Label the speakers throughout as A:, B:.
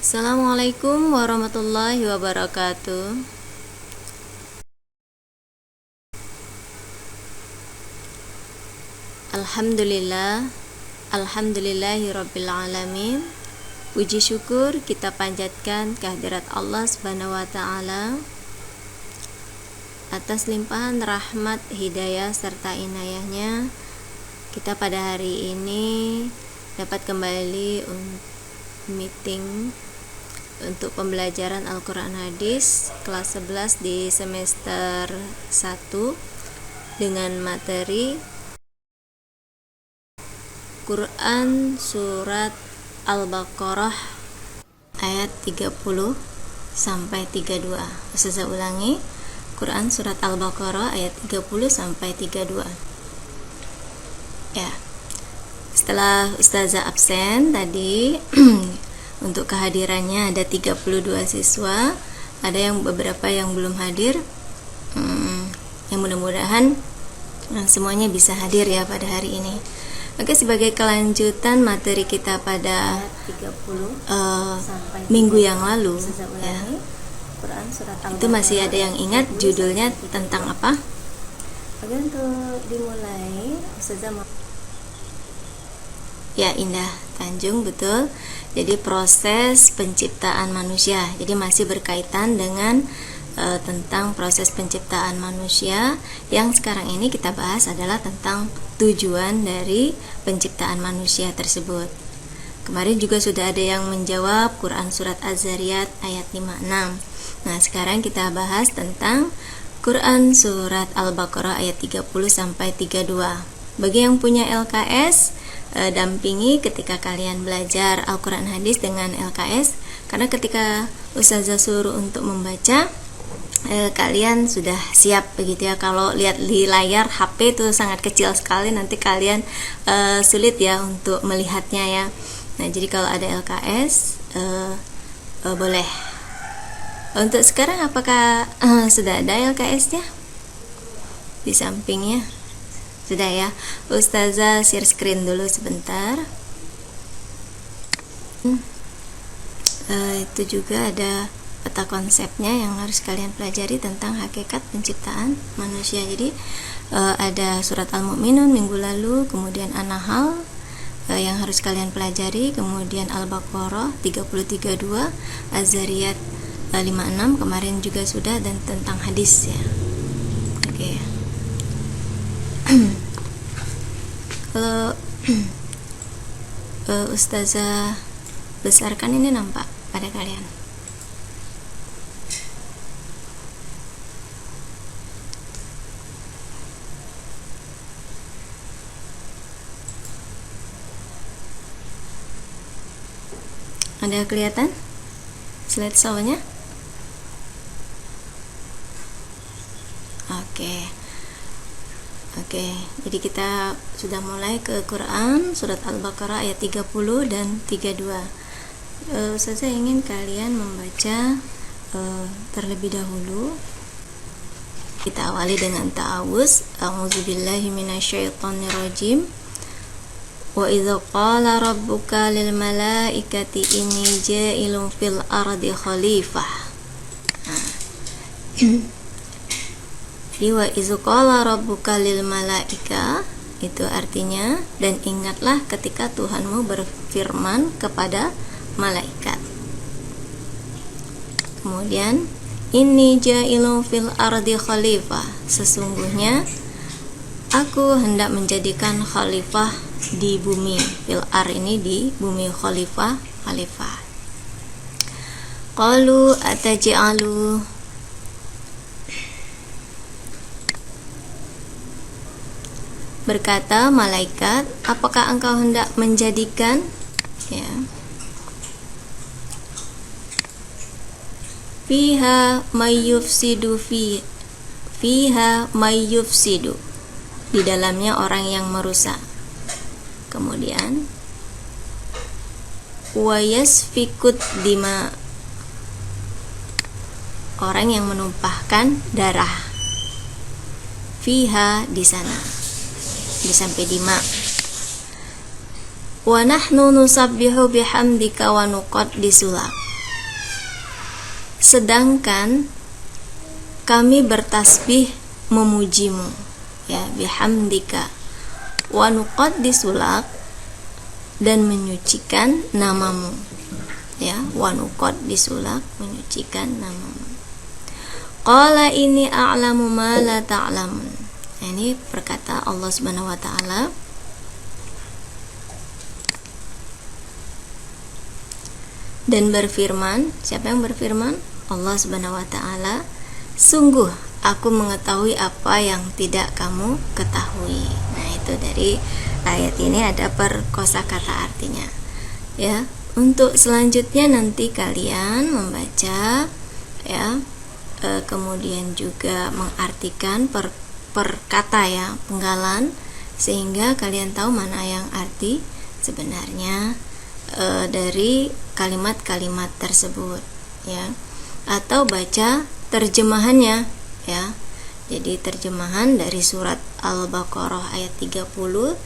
A: Assalamualaikum warahmatullahi wabarakatuh. Alhamdulillah, alhamdulillahirabbil alamin. Puji syukur kita panjatkan kehadirat Allah Subhanahu wa taala atas limpahan rahmat, hidayah serta inayahnya. Kita pada hari ini dapat kembali meeting untuk pembelajaran Al-Quran Hadis kelas 11 di semester 1 dengan materi Quran surat Al-Baqarah ayat 30 sampai 32. Ustazah ulangi, Quran surat Al-Baqarah ayat 30 sampai 32. Ya. Setelah Ustazah absen tadi untuk kehadirannya ada 32 siswa, ada yang beberapa yang belum hadir. Yang mudah-mudahan semuanya bisa hadir ya pada hari ini. Oke, sebagai kelanjutan materi kita pada 30 minggu yang lalu ya, Quran surat itu masih ada yang ingat judulnya tentang apa? Oke, untuk dimulai Ustazah ya, Indah Tanjung, betul. Jadi proses penciptaan manusia. Jadi masih berkaitan dengan tentang proses penciptaan manusia. Yang sekarang ini kita bahas adalah tentang tujuan dari penciptaan manusia tersebut. Kemarin juga sudah ada yang menjawab Quran surat Az-Zariyat ayat 56. Nah, sekarang kita bahas tentang Quran surat Al-Baqarah ayat 30 sampai 32. Bagi yang punya LKS, dampingi ketika kalian belajar Al-Quran Hadis dengan LKS, karena ketika Ustazah suruh untuk membaca, kalian sudah siap begitu ya. Kalau lihat di layar HP itu sangat kecil sekali, nanti kalian sulit ya untuk melihatnya ya. Nah, jadi kalau ada LKS boleh. Untuk sekarang apakah sudah ada LKS-nya di sampingnya? Sudah ya. Ustazah share screen dulu sebentar. Itu juga ada peta konsepnya yang harus kalian pelajari tentang hakikat penciptaan manusia. Jadi ada surat Al-Mu'minun minggu lalu, kemudian An-Nahl yang harus kalian pelajari, kemudian Al-Baqarah 30-32, Az-Zariyat 56 kemarin juga sudah, dan tentang hadis ya. Oke. Kalau Ustazah besarkan ini nampak pada kalian? Ada kelihatan slide show-nya? Oke, jadi kita sudah mulai ke Quran surat Al-Baqarah ayat 30 dan 32. Saya ingin kalian membaca terlebih dahulu. Kita awali dengan ta'awuz. A'udzubillahi minasyaitonirrajim. Wa idza qala rabbuka lil malaikati inni ja'ilun fil ardi khalifah. Wa idza qala rabbuka lil malaika, itu artinya, dan ingatlah ketika Tuhanmu berfirman kepada malaikat. Kemudian inni ja'ilun fil ardi khalifah, sesungguhnya aku hendak menjadikan khalifah di bumi. Fil ar ini di bumi, khalifah. Qalu ataj'alu, berkata malaikat, apakah engkau hendak menjadikan ya, fiha mayyufsidu fiha mayyufsidu, di dalamnya orang yang merusak. Kemudian wa yasfikut dima, orang yang menumpahkan darah. Fiha di sana, di sampai dima. Wa nahnu nusabbihu bihamdika wa nuqaddisu lak, sedangkan kami bertasbih memujimu, ya, bihamdika, wa nuqaddisu lak, dan menyucikan namamu, ya, wa nuqaddisu lak, menyucikan namamu. Qala ini a'lamu ma la ta'lamun. Ini perkata Allah Subhanahu wa taala. Dan berfirman, siapa yang berfirman? Allah Subhanahu wa taala, sungguh aku mengetahui apa yang tidak kamu ketahui. Nah, itu dari ayat ini ada perkosakata artinya. Ya, untuk selanjutnya nanti kalian membaca, ya, kemudian juga mengartikan per kata, ya, penggalan, sehingga kalian tahu mana yang arti sebenarnya dari kalimat-kalimat tersebut, ya, atau baca terjemahannya, ya. Jadi terjemahan dari surat Al-Baqarah ayat 30,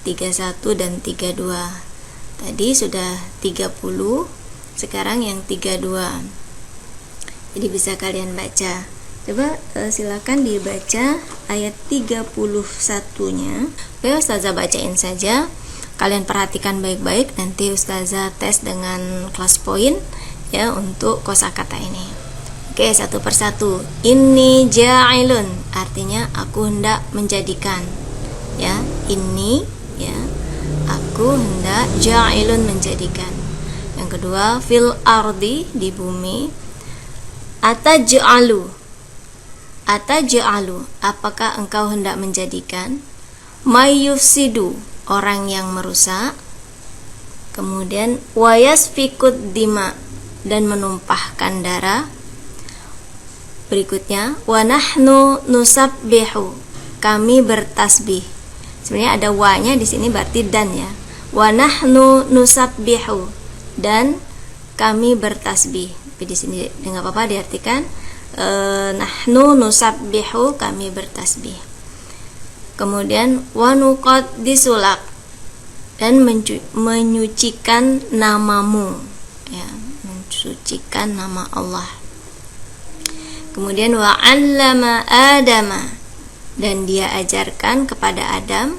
A: 31 dan 32. Tadi sudah 30, sekarang yang 32. Jadi bisa kalian baca. Coba silakan dibaca ayat 31-nya. Oke, Ustazah bacain saja. Kalian perhatikan baik-baik, nanti Ustazah tes dengan kelas poin, ya, untuk kosakata ini. Oke, satu persatu. Inni ja'ilun, artinya aku hendak menjadikan, ya. Inni, ya, aku hendak, ja'ilun, menjadikan. Yang kedua, fil ardi, di bumi. Ataj'alu, apakah engkau hendak menjadikan? Mayyufsidu, orang yang merusak. Kemudian wayasfikud dima, dan menumpahkan darah. Berikutnya, wa nahnu nusabbihu, kami bertasbih. Sebenarnya ada wa-nya di sini berarti dan, ya. Wa nahnu nusabbihu, dan kami bertasbih. Tapi di sini enggak apa-apa diartikan nahnu nusabbihu, kami bertasbih. Kemudian wa nuqaddisu lak, dan menyucikan namamu, ya, mensucikan nama Allah. Kemudian wa 'allama Adama, dan dia ajarkan kepada Adam.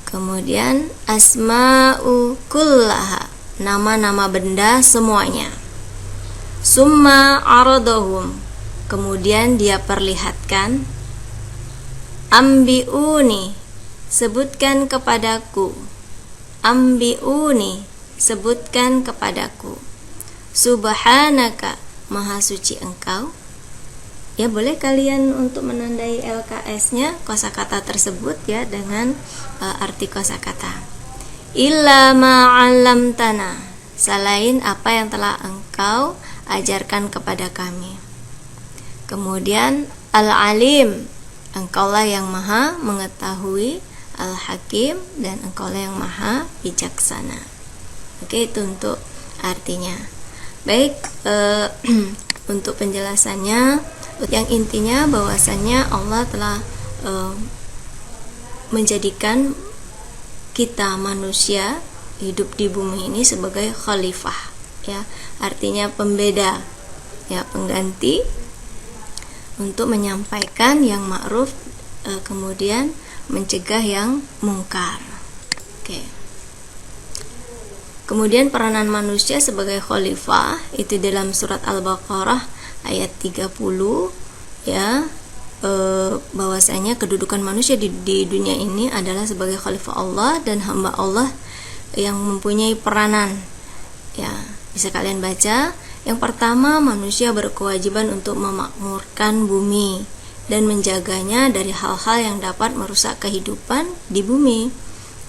A: Kemudian asma'u kullaha, nama-nama benda semuanya. Summa aradahum, kemudian dia perlihatkan. Ambiuni, sebutkan kepadaku. Ambiuni, sebutkan kepadaku. Subhanaka, maha suci engkau. Ya, boleh kalian untuk menandai LKS-nya kosakata tersebut, ya, dengan arti kosakata. Illa ma'allamtana, selain apa yang telah engkau ajarkan kepada kami. Kemudian al-alim, engkaulah yang maha mengetahui, al-hakim, dan engkaulah yang maha bijaksana. Oke, itu untuk artinya. Baik, untuk penjelasannya, yang intinya bahwasannya Allah telah menjadikan kita manusia hidup di bumi ini sebagai khalifah, ya, artinya pembeda, ya, pengganti untuk menyampaikan yang ma'ruf, kemudian mencegah yang mungkar. Oke. Kemudian peranan manusia sebagai khalifah itu dalam surat Al-Baqarah ayat 30, ya, bahwasanya kedudukan manusia di dunia ini adalah sebagai khalifah Allah dan hamba Allah yang mempunyai peranan, ya. Bisa kalian baca. Yang pertama, manusia berkewajiban untuk memakmurkan bumi dan menjaganya dari hal-hal yang dapat merusak kehidupan di bumi,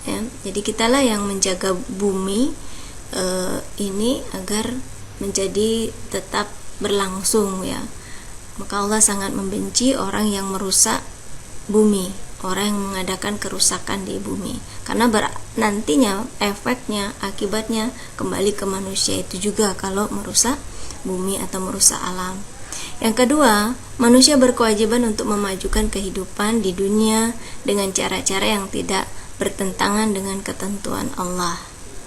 A: ya. Jadi kitalah yang menjaga bumi ini agar menjadi tetap berlangsung, ya. Maka Allah sangat membenci orang yang merusak bumi, orang yang mengadakan kerusakan di bumi, karena nantinya efeknya, akibatnya kembali ke manusia itu juga kalau merusak bumi atau merusak alam. Yang kedua, manusia berkewajiban untuk memajukan kehidupan di dunia dengan cara-cara yang tidak bertentangan dengan ketentuan Allah,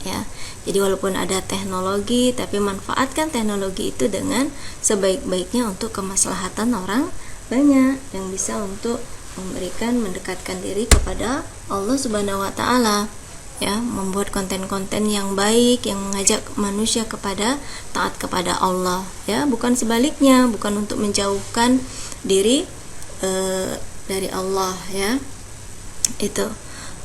A: ya. Jadi walaupun ada teknologi, tapi manfaatkan teknologi itu dengan sebaik-baiknya untuk kemaslahatan orang banyak, yang bisa untuk mendekatkan diri kepada Allah Subhanahu wa taala, ya, membuat konten-konten yang baik yang mengajak manusia kepada taat kepada Allah, ya, bukan sebaliknya, bukan untuk menjauhkan diri dari Allah, ya. Itu.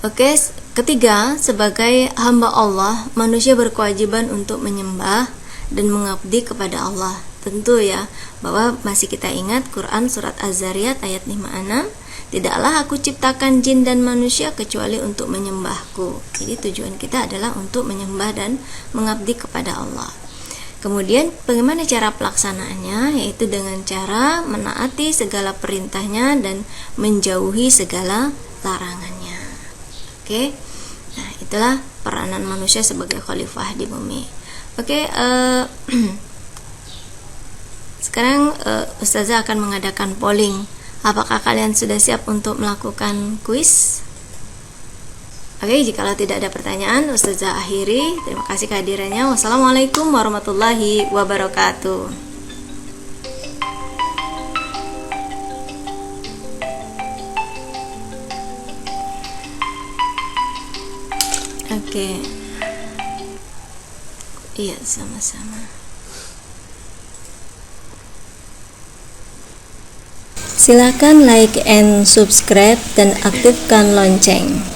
A: Oke, ketiga, sebagai hamba Allah, manusia berkewajiban untuk menyembah dan mengabdi kepada Allah. Tentu ya, bahwa masih kita ingat Quran surat Az-Zariyat ayat 56, tidaklah aku ciptakan jin dan manusia kecuali untuk menyembahku. Jadi tujuan kita adalah untuk menyembah dan mengabdi kepada Allah. Kemudian bagaimana cara pelaksanaannya? Yaitu dengan cara menaati segala perintahnya dan menjauhi segala larangannya. Oke, nah itulah peranan manusia sebagai khalifah di bumi. Oke, sekarang Ustazah akan mengadakan polling. Apakah kalian sudah siap untuk melakukan kuis? Oke, jikalau tidak ada pertanyaan, Ustazah akhiri. Terima kasih kehadirannya. Wassalamualaikum warahmatullahi wabarakatuh. Oke. Iya, sama-sama. Silakan like and subscribe dan aktifkan lonceng.